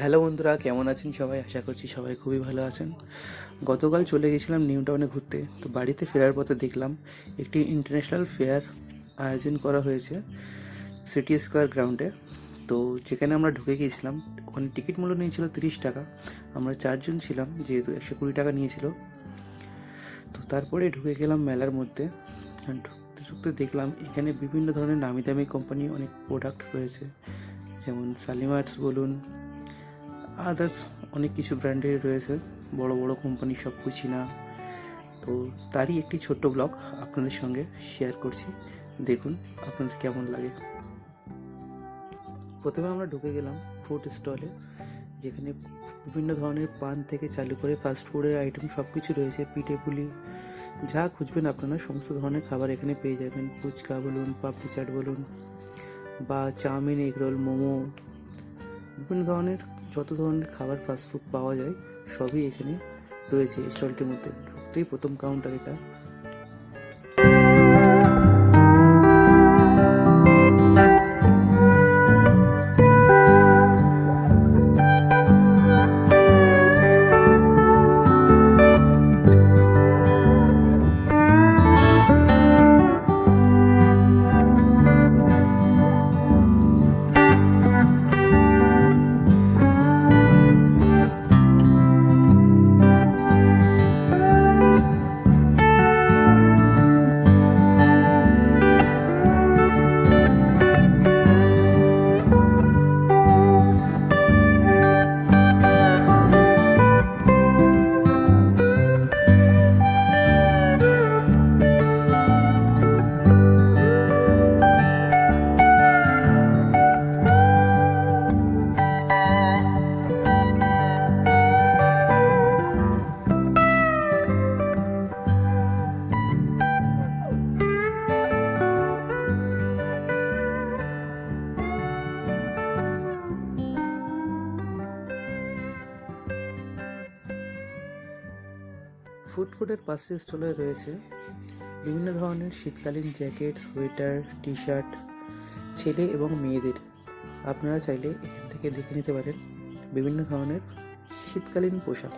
Hello বন্ধুরা, কেমন আছেন সবাই? আশা করছি সবাই খুবই ভালো আছেন। গতকাল চলে গেছিলাম নিউ টাউনে ঘুরতে। তো বাড়িতে ফেরার পথে দেখলাম একটি ইন্টারন্যাশনাল ফেয়ার আয়োজন করা হয়েছে সিটি স্কোয়ার গ্রাউন্ডে। তো যেখানে আমরা ঢুকে গিয়েছিলাম, ওখানে টিকিট মূল্য নিয়েছিল 30 টাকা। আমরা 4 জন ছিলাম, যেহেতু 120 টাকা নিয়েছিল। তো তারপরে ঢুকে গেলাম মেলার মধ্যে। আর ঢুকতে ঢুকতে দেখলাম এখানে বিভিন্ন ধরনের নামি দামি কোম্পানি অনেক প্রোডাক্ট রয়েছে, যেমন শালিমার্স বলুন, আদার্স অনেক কিছু ব্র্যান্ডের রয়েছে, বড় বড় কোম্পানি সব কিছু না। তো তারই একটি ছোট্ট ব্লগ আপনাদের সঙ্গে শেয়ার করছি, দেখুন আপনাদের কেমন লাগে। প্রথমে আমরা ঢুকে গেলাম ফুড স্টলে, যেখানে বিভিন্ন ধরনের পান থেকে চালু করে ফাস্ট ফুডের আইটেম সব কিছু রয়েছে। পিঠে পুলি যা খুঁজবেন আপনারা সমস্ত ধরনের খাবার এখানে পেয়ে যাবেন। ফুচকা বলুন, পাপড়ি চাট বলুন, বা চাউমিন, এগরোল, মোমো, বিভিন্ন ধরনের যত ধরনের খাবার ফাস্টফুড পাওয়া যায় সবই এখানে রয়েছে এই স্টলটির মধ্যে। ঢুকতেই প্রথম কাউন্টার এটা। ফুড কোর্টের পাশের স্টলে রয়েছে বিভিন্ন ধরনের শীতকালীন জ্যাকেট, সোয়েটার, টি শার্ট, ছেলে এবং মেয়েদের। আপনারা চাইলে এখান থেকে দেখে নিতে পারেন বিভিন্ন ধরনের শীতকালীন পোশাক।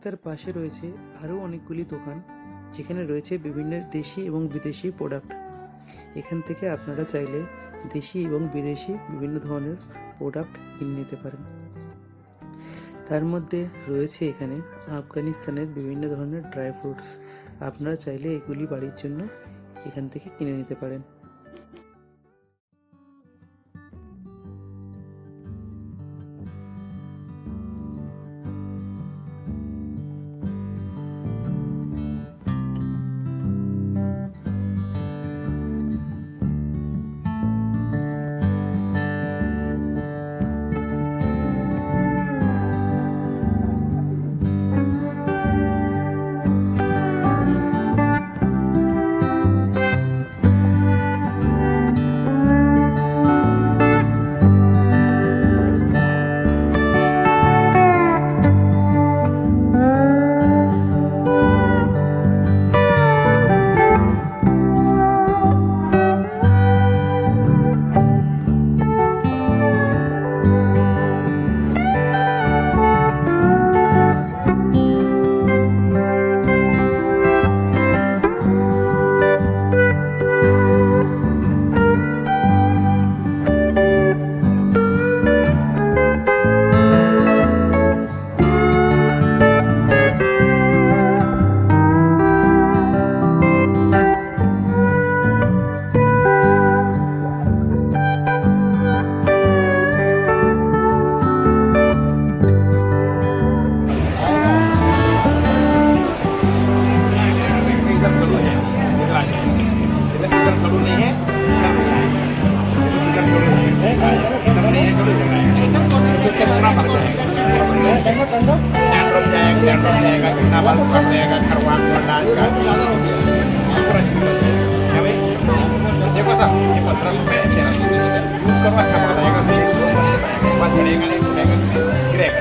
তার পাশে রয়েছে আরও অনেকগুলি দোকান, যেখানে রয়েছে বিভিন্ন দেশি এবং বিদেশি প্রোডাক্ট। এখান থেকে আপনারা চাইলে দেশি এবং বিদেশি বিভিন্ন ধরনের প্রোডাক্ট কিনে নিতে পারেন। তার মধ্যে রয়েছে এখানে আফগানিস্তানের বিভিন্ন ধরনের ড্রাই ফ্রুটস। আপনারা চাইলে এগুলি বাড়ির জন্য এখান থেকে কিনে নিতে পারেন। कड़ू है इतना कड़ू नहीं है कड़ू नहीं है कड़ू कितना फर्क है कैंड्रम जाएगा कितना बाल पकड़ जाएगा खरवान डांस का पूरा देखो सर ये 1500 यूज करो अच्छा पड़ जाएगा बात बढ़ेगा नहीं गिरेगा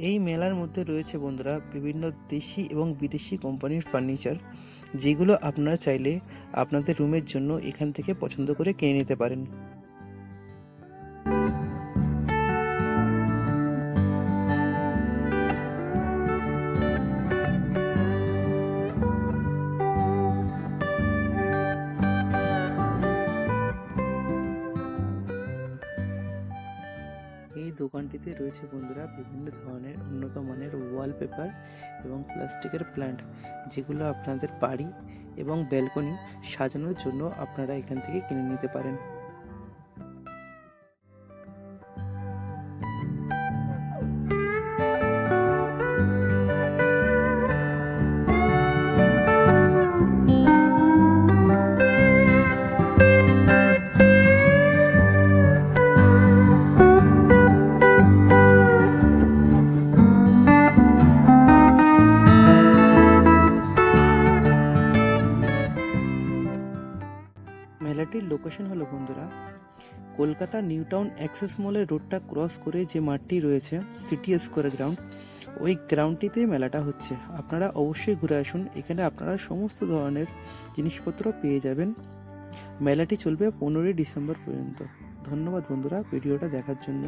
এই মেলার মধ্যে রয়েছে বন্ধুরা বিভিন্ন দেশি এবং বিদেশি কোম্পানির ফার্নিচার, যেগুলো আপনারা চাইলে আপনাদের রুমের জন্য এখান থেকে পছন্দ করে কিনে নিতে পারেন। এই দোকানটিতে রয়েছে বন্ধুরা বিভিন্ন ধরনের উন্নত মানের ওয়ালপেপার এবং প্লাস্টিকের প্ল্যান্ট, যেগুলো আপনাদের বাড়ি এবং ব্যালকনি সাজানোর জন্য আপনারা এখান থেকে কিনে নিতে পারেন। বন্ধুরা, কলকাতা নিউ টাউন অ্যাক্সেস মলের রোডটা ক্রস করে যে মাঠটি রয়েছে সিটি স্কোয়ার গ্রাউন্ড, ওই গ্রাউন্ডটিতেই মেলাটা হচ্ছে। আপনারা অবশ্যই ঘুরে আসুন, এখানে আপনারা সমস্ত ধরনের জিনিসপত্র পেয়ে যাবেন। মেলাটি চলবে 15ই ডিসেম্বর পর্যন্ত। ধন্যবাদ বন্ধুরা ভিডিওটা দেখার জন্য।